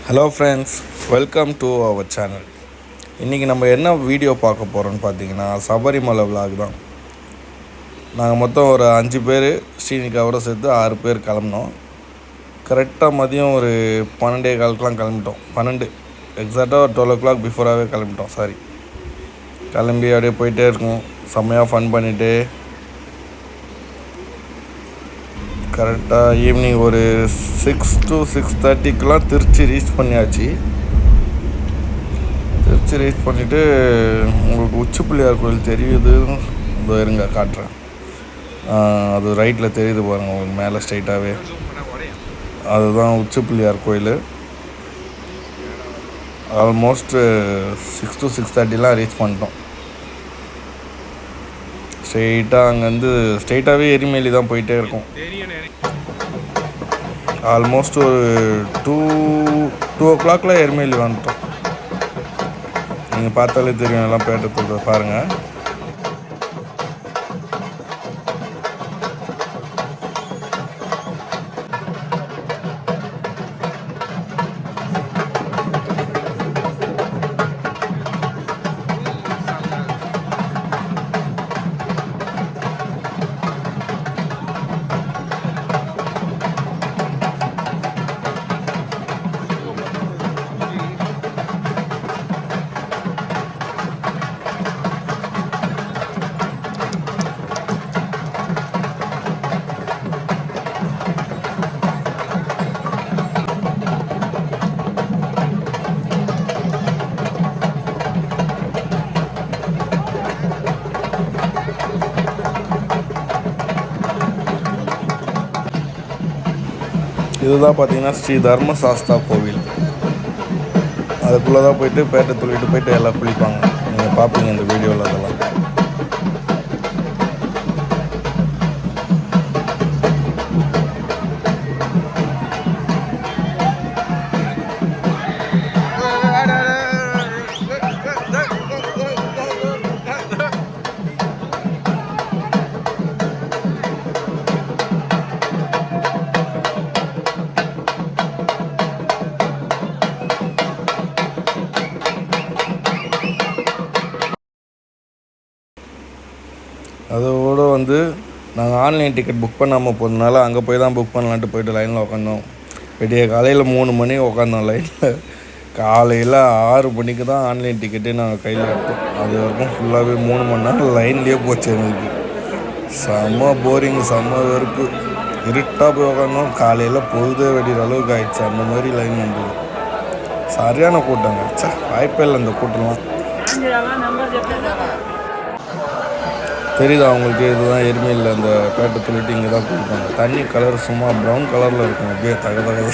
Hello friends, welcome to our channel. இன்றைக்கி நம்ம என்ன வீடியோ பார்க்க போகிறோன்னு பார்த்தீங்கன்னா சபரிமலை விலாக் தான். நாங்கள் மொத்தம் ஒரு 5 பேர், ஸ்ரீனிகாவோட சேர்த்து 6 பேர் கிளம்பினோம். கரெக்டாக மதியம் ஒரு 12:15 கிளம்பிட்டோம். 12 எக்ஸாக்டாக ஒரு 12 o'clock பிஃபோராகவே கிளம்பிட்டோம். கிளம்பி அப்படியே போயிட்டே இருக்கோம். செம்மையாக ஃபன் பண்ணிவிட்டு கரெக்டாக ஈவினிங் ஒரு 6 to 6:30 திருச்சி ரீச் பண்ணியாச்சு. திருச்சி ரீச் பண்ணிவிட்டு உங்களுக்கு உச்சி பிள்ளையார் கோயில் தெரியுது, இதோ இருங்க காட்டுறேன். அது ரைட்டில் தெரியுது பாருங்கள் உங்களுக்கு, மேலே ஸ்ட்ரைட்டாகவே அதுதான் உச்சி பிள்ளையார் கோயில். ஆல்மோஸ்ட் 6 to 6:30 ரீச் பண்ணிட்டோம். ஸ்ட்ரெயிட்டாக அங்கேருந்து ஸ்ட்ரெயிட்டாகவே எரிமேலி தான் போயிட்டே இருக்கும். ஆல்மோஸ்ட் ஒரு 2 o'clock எரிமேலி வந்துட்டோம். நீங்கள் பார்த்தாலே தெரியும், எல்லாம் பேட்டை பாருங்கள். இதுதான் பார்த்தீங்கன்னா ஸ்ரீ தர்மசாஸ்தா கோவில். அதுக்குள்ளே தான் போயிட்டு பேட்டை துள்ளிட்டு போயிட்டு எல்லாம் குளிப்பாங்க. நீங்கள் பார்ப்பீங்க இந்த வீடியோவில் அதெல்லாம். அதோடு நாங்கள் ஆன்லைன் டிக்கெட் புக் பண்ணாமல் போனதுனால அங்கே போய் தான் புக் பண்ணலான்ட்டு போய்ட்டு லைனில் உட்காந்தோம். விடிய காலையில் 3 மணி உட்காந்தோம் லைனில். காலையில் 6 மணிக்கு தான் ஆன்லைன் டிக்கெட்டே நாங்கள் கையில் எடுத்தோம். அது வரைக்கும் ஃபுல்லாகவே 3 மணி நேரம் லைன்லேயே போச்சு எங்களுக்கு. செம்ம போரிங், செம்ம வெறுப்பு. இருட்டாக போய் உட்காந்தோம். காலையில் பொழுதே வெடிக்கிற அளவுக்கு ஆயிடுச்சு. அந்த மாதிரி லைன் வந்தது. சரியான கூட்டங்க. வாய்ப்பே இல்லை இந்த கூட்டம்லாம். தெரியுதா அவங்களுக்கு? இதுதான் எருமையில் அந்த பேட்டை துள்ளிட்டு இங்கே தான் குளிப்பாங்க. தண்ணி கலர் சும்மா ப்ரௌன் கலரில் இருக்கும், அப்படியே தகதக.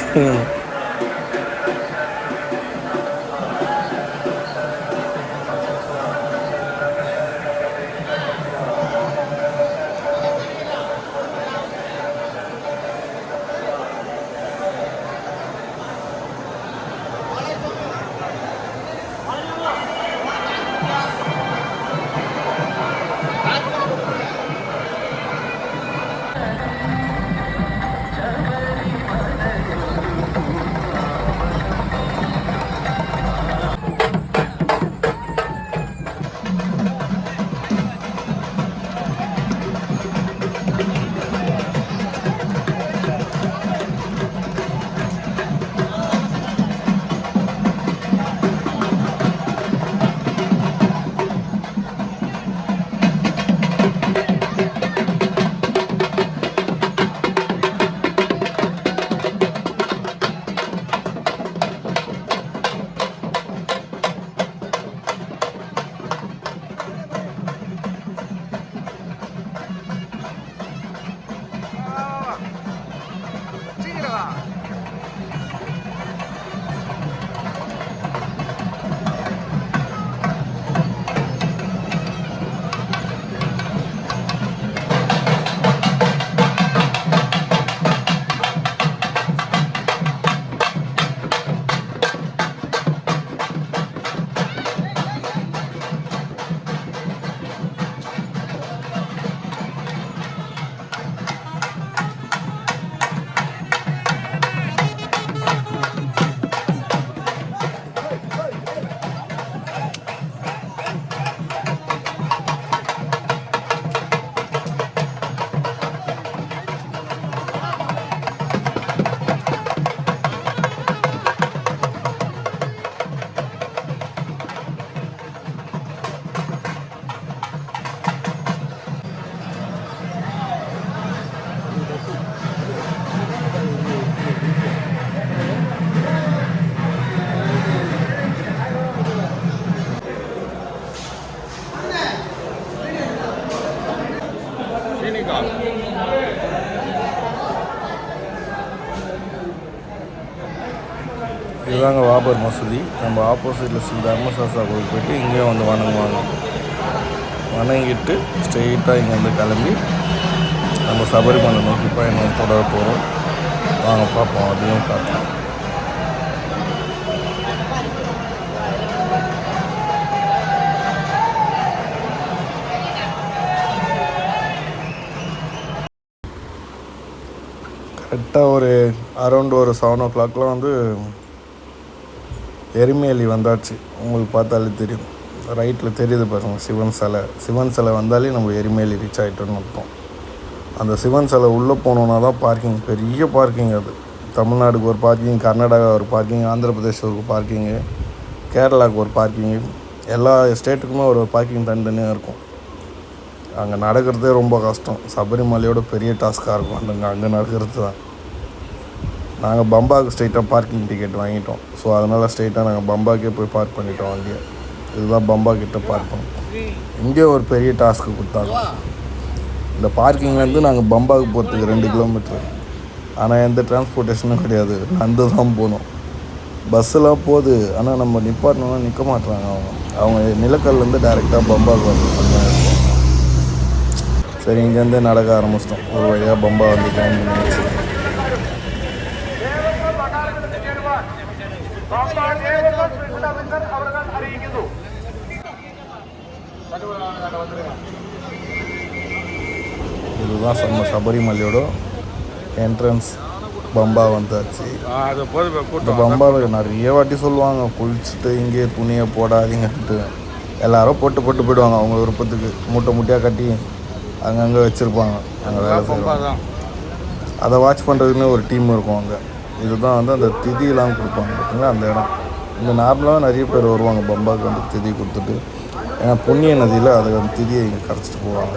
இதுதாங்க வாபர் மசூதி. நம்ம ஆப்போசிட்டில் ஸ்ரீ தர்மசாஸ்தா கோவில் போய்ட்டு இங்கேயும் வந்து வணங்குவாங்க. வணங்கிட்டு ஸ்ட்ரெயிட்டாக இங்கேருந்து கிளம்பி நம்ம சபரிமலை நோக்கி பயணம் தொடர போகிறோம். வாங்க பார்ப்போம், அதையும் பார்ப்போம். கரெக்டாக ஒரு அரௌண்ட் ஒரு 7 o'clock வந்து எரிமேலி வந்தாச்சு. உங்களுக்கு பார்த்தாலே தெரியும், ரைட்டில் தெரியுது பாருங்கள் சிவன் சிலை வந்தாலே நம்ம எரிமேலி ரீச் ஆகிட்டோன்னு அர்த்தம். அந்த சிவன் சிலை உள்ளே போனோன்னா தான் பார்க்கிங், பெரிய பார்க்கிங். அது தமிழ்நாடுக்கு ஒரு பார்க்கிங், கர்நாடகா ஒரு பார்க்கிங், ஆந்திர பிரதேஷ் ஒரு பார்க்கிங்கு, கேரளாவுக்கு ஒரு பார்க்கிங்கு, எல்லா ஸ்டேட்டுக்குமே ஒரு பார்க்கிங் தனித்தனியாக இருக்கும். அங்கே நடக்கிறதே ரொம்ப கஷ்டம். சபரிமலையோட பெரிய டாஸ்க்காக இருக்கும் அங்கே நடக்கிறது தான். நாங்கள் பம்பாவுக்கு ஸ்ட்ரெயிட்டாக பார்க்கிங் டிக்கெட் வாங்கிட்டோம். ஸோ அதனால் ஸ்ட்ரெயிட்டாக நாங்கள் பம்பாக்கே போய் பார்க் பண்ணிட்டோம் வண்டியை. இதுதான் பம்பா கிட்டே பார்க் பண்ணோம். இங்கேயும் ஒரு பெரிய டாஸ்க்கு கொடுத்தாங்க. இந்த பார்க்கிங்லேருந்து நாங்கள் பம்பாவுக்கு போகிறதுக்கு 2 கிலோமீட்ரு. ஆனால் எந்த டிரான்ஸ்போர்ட்டேஷனும் கிடையாது, நடந்து தான் போகணும். பஸ்ஸெல்லாம் போகுது, ஆனால் நம்ம நிப்பாட்டணும்னா நிற்க மாட்டுறாங்க. அவங்க நிலக்கல்லேருந்து டைரெக்டாக பம்பாவுக்கு வந்து சரி இங்கேருந்தே நடக்க ஆரம்பிச்சிட்டோம். ஒரு வழியாக பம்பா வந்து ஜாயின் பண்ணியாச்சு. இதுதான் நம்ம சபரிமலையோட என்ட்ரன்ஸ். பம்பா வந்தாச்சு. இந்த பம்பாவில் நிறைய வாட்டி சொல்லுவாங்க, குளிச்சுட்டு இங்கே துணியை போடாதீங்கன்ட்டு. எல்லாரும் போட்டு போயிடுவாங்க அவங்க விருப்பத்துக்கு. மூட்டையாக கட்டி அங்கங்கே வச்சுருப்பாங்க. அங்கே வேலை செய்வாங்க. அதை வாட்ச் பண்ணுறதுக்குன்னு ஒரு டீம் இருக்கும் அங்கே. இதுதான் வந்து அந்த திதியெலாம் கொடுப்பாங்க பார்த்தீங்களா, அந்த இடம். இங்கே நார்மலாக நிறைய பேர் வருவாங்க பம்பாவுக்கு வந்து திதி கொடுத்துட்டு. ஏன்னா புண்ணிய நதியில் அதை அந்த திதியை இங்கே கரைச்சிட்டு போவாங்க.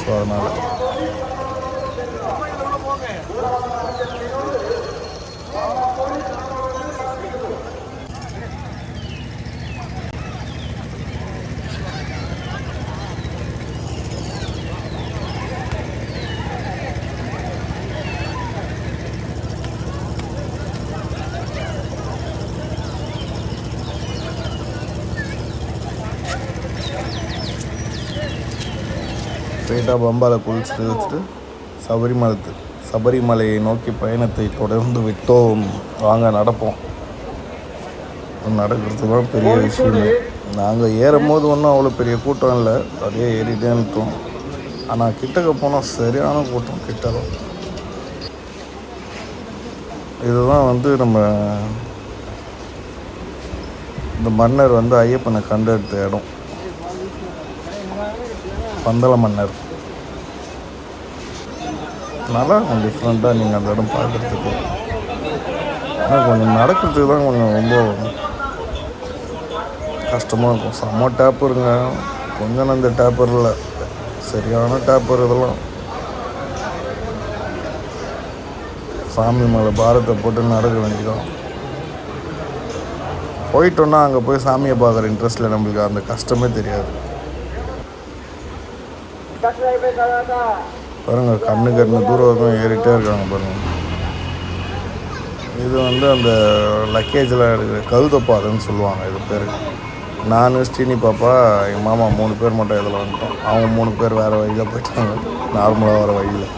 ஸோ அதனால் ஸ்ட்ரெயிட்டாக பம்பாவில் குளிச்சுட்டு வச்சுட்டு சபரிமலையை நோக்கி பயணத்தை தொடர்ந்து விட்டோம். வாங்க நடப்போம். நடக்கிறது தான் பெரிய விஷயமே. நாங்கள் ஏறும்போது ஒன்றும் அவ்வளோ பெரிய கூட்டம் இல்லை, அப்படியே ஏறிட்டே நிறுத்தோம். ஆனால் கிட்டக்க போனால் சரியான கூட்டம். கிட்டக்க இதுதான் வந்து நம்ம இந்த மன்னர் வந்து ஐயப்பனை கண்டெடுத்த இடம். பந்தள மன்னர். நல்லா இருக்கும் டிஃப்ரெண்ட்டாக நீங்கள் அந்த இடம் பார்க்குறதுக்கு. ஆனால் கொஞ்சம் நடக்கிறதுக்கு தான் கொஞ்சம் ரொம்ப கஷ்டமாக இருக்கும். செம்ம டேப்பருங்க. கொஞ்சம் அந்த டேப்பர் இல்லை, சரியான டேப்பர். இதெல்லாம் சாமி மேலே பாரத்தை போட்டு நடக்க வேண்டியதான். போயிட்டோன்னா அங்கே போய் சாமியை பார்க்குற இன்ட்ரெஸ்ட்டில் நம்மளுக்கு அந்த கஷ்டமே தெரியாது. பாருங்கள், கண்ணுக்கு தூரம் ஏறிட்டே இருக்காங்க பாருங்கள். இது வந்து அந்த லக்கேஜில் இருக்கிற கழுதப்பாதைன்னு சொல்லுவாங்க இது பேர். நான் ஸ்ரீனி பாப்பா எங்கள் மாமா 3 பேர் மட்டும் இதில் வந்துட்டோம். அவங்க 3 பேர் வேறு வழியில் போயிட்டாங்க, நார்மலாக வர வழியில்.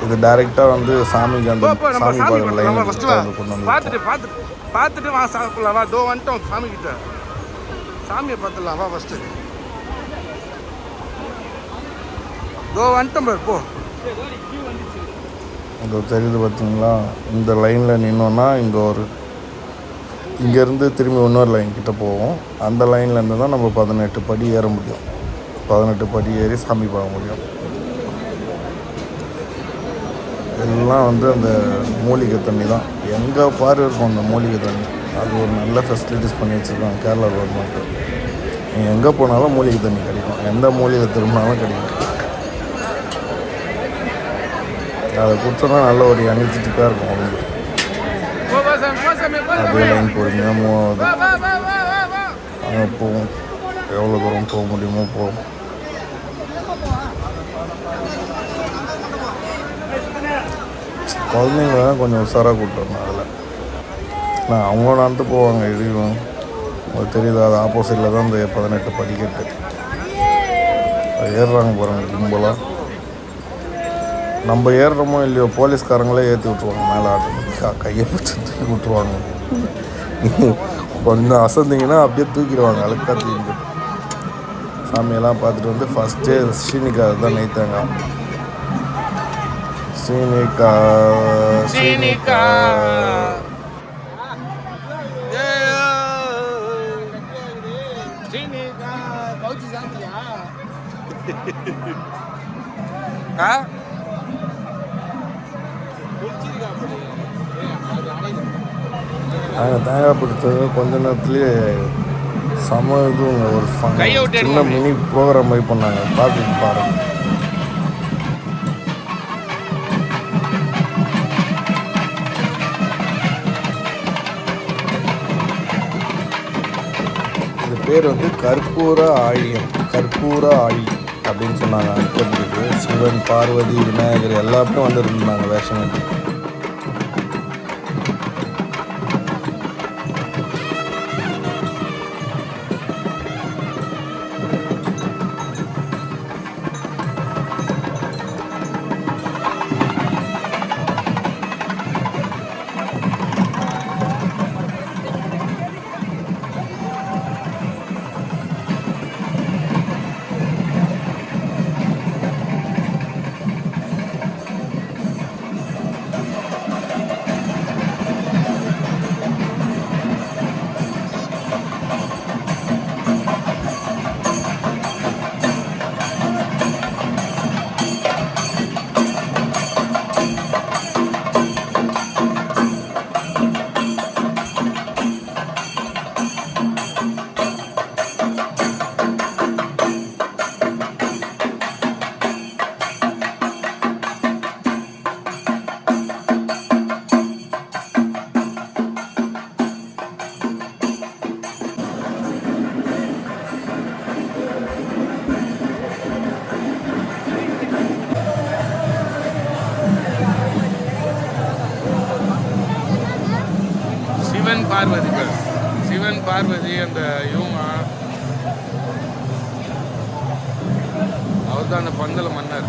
இது டைரெக்டாக வந்து சாமிக்கு அந்த சாமி பார்க்குற லைன் வந்து கொண்டு வந்து பார்த்துட்டு வா சாப்பிடலாம். வா, தோ வந்துட்டோம் சாமிக்கிட்ட. சாமியை பார்த்துடலாம் வா. ஃபஸ்ட்டு தோ வந்துட்டோம் பாரு, போ. இங்கே தெரியுது பார்த்தீங்களா, இந்த லைனில் நின்னோன்னா இங்கேருந்து திரும்பி இன்னொரு லைன் கிட்டே போவோம். அந்த லைன்லேருந்து தான் நம்ம 18 படி ஏற முடியும். 18 படி ஏறி சாமி பார்க்க முடியும். எல்லாம் வந்து அந்த மூலிகை தண்ணி தான். எங்கே பாரு இருக்கும் அந்த மூலிகை தண்ணி. அது ஒரு நல்ல ஃபெசிலிட்டிஸ் பண்ணி வச்சுருக்காங்க கேரளா கவர்மெண்ட்டு. நீங்கள் எங்கே போனாலும் மூலிகை தண்ணி கிடைக்கும், எந்த மூலிகை திரும்பினாலும் கிடைக்கும். அதை கொடுத்தோன்னா நல்ல ஒரு எனர்ஜெட்டிக்காக இருக்கும் உடம்பு. அப்படியே லைன் பொறுமையாக மூவ் ஆகுது. அங்கே போவோம், எவ்வளோ தூரம் போக முடியுமோ போவோம். குழந்தைங்கள கொஞ்சம் உஷாராக கூப்பிட்டு வரணும் அதில். நான் அவங்களும் நடந்து போவாங்க இடியும் உங்களுக்கு தெரியுது. அது ஆப்போசிட்டில் தான் இந்த 18 படிக்கட்டு ஏறுறாங்க பாருங்கள் கும்பலாக. நம்ம ஏறுறோமோ இல்லையோ போலீஸ்காரங்களே ஏற்றி விட்ருவாங்க மேலே ஆட்டோமேட்டிக்காக கையை பிடிச்சி தூக்கி விட்ருவாங்க. கொஞ்சம் அசந்திங்கன்னா அப்படியே தூக்கிடுவாங்க அழுக்கா தூக்கிட்டு. சாமியெல்லாம் பார்த்துட்டு வந்து ஃபஸ்ட்டே ஸ்ரீனிகா தான் நெய்த்தாங்க. ஸ்ரீனிகா ஸ்ரீனிகா நாங்கள் தேங்காய் பிடிச்சது கொஞ்ச நேரத்துலேயே செம இதுங்க. ஒரு சின்ன மினி ப்ரோக்ராம் மாதிரி பண்ணாங்க. பார்த்துட்டு பாருங்க. இது பேர் வந்து கற்பூர ஆழியம், கற்பூர ஆழி அப்படின்னு சொன்னாங்க. அனுப்பப்பட்டிருக்கு. சிவன், பார்வதி, விநாயகர் எல்லாருமே வந்துருந்தாங்க வேஷம் கட்டி. சிவன் பார்வதி அந்த இவங்க அவர் தான் அந்த பந்தல மன்னர்.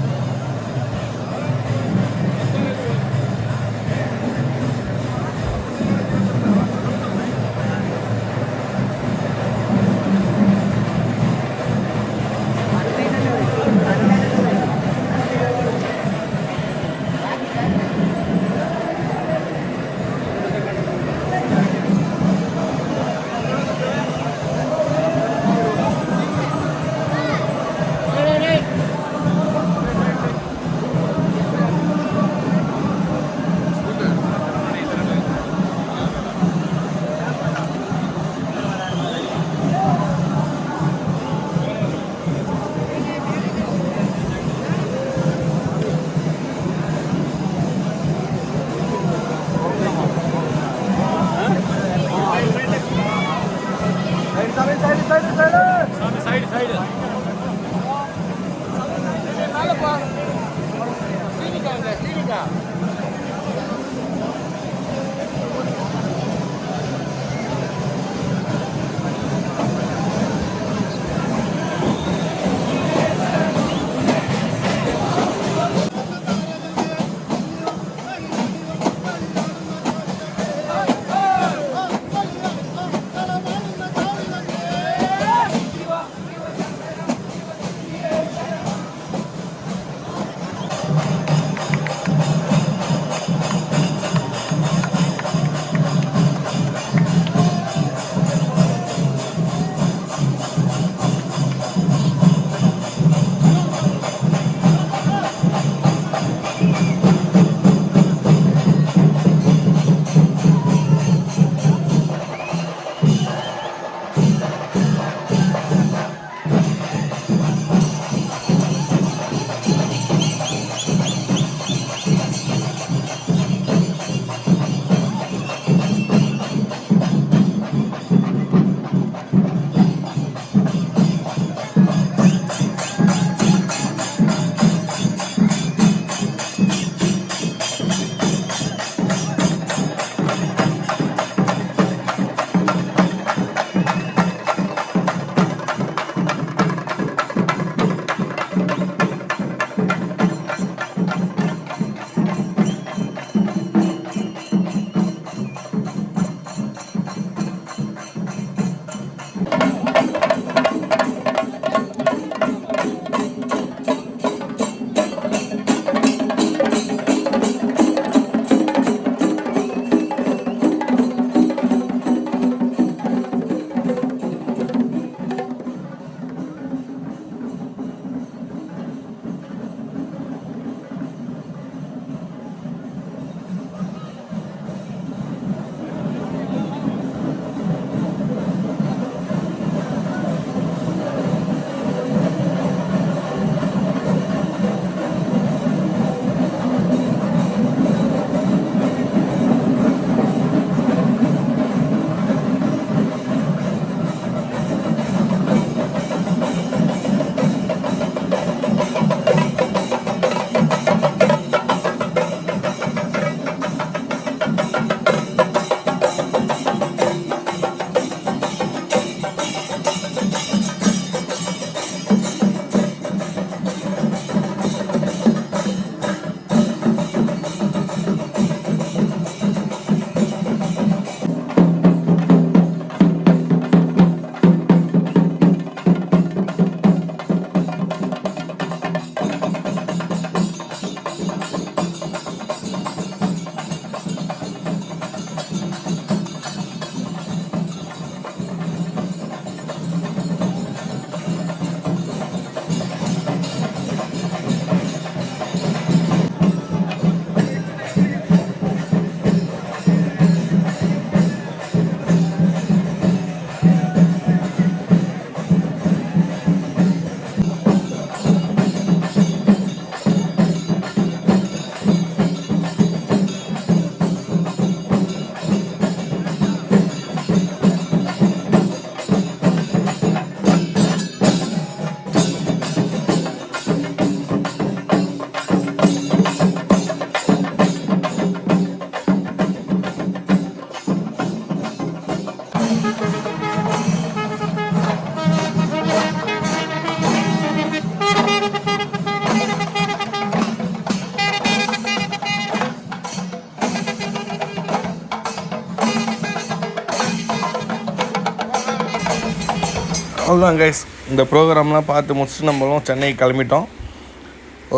அவ்வளோதான் கைஸ், இந்த ப்ரோக்ராம்லாம் பார்த்து முடிச்சுட்டு நம்மளும் சென்னை கிளம்பிட்டோம்.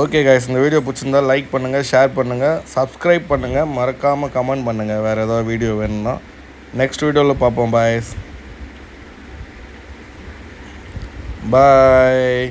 ஓகே கைஸ், இந்த வீடியோ பிடிச்சிருந்தா லைக் பண்ணுங்கள், ஷேர் பண்ணுங்கள், சப்ஸ்கிரைப் பண்ணுங்கள், மறக்காமல் கமெண்ட் பண்ணுங்கள் வேறு ஏதாவது வீடியோ வேணும்னா. நெக்ஸ்ட் வீடியோவில் பார்ப்போம் பாய்ஸ். பாய்.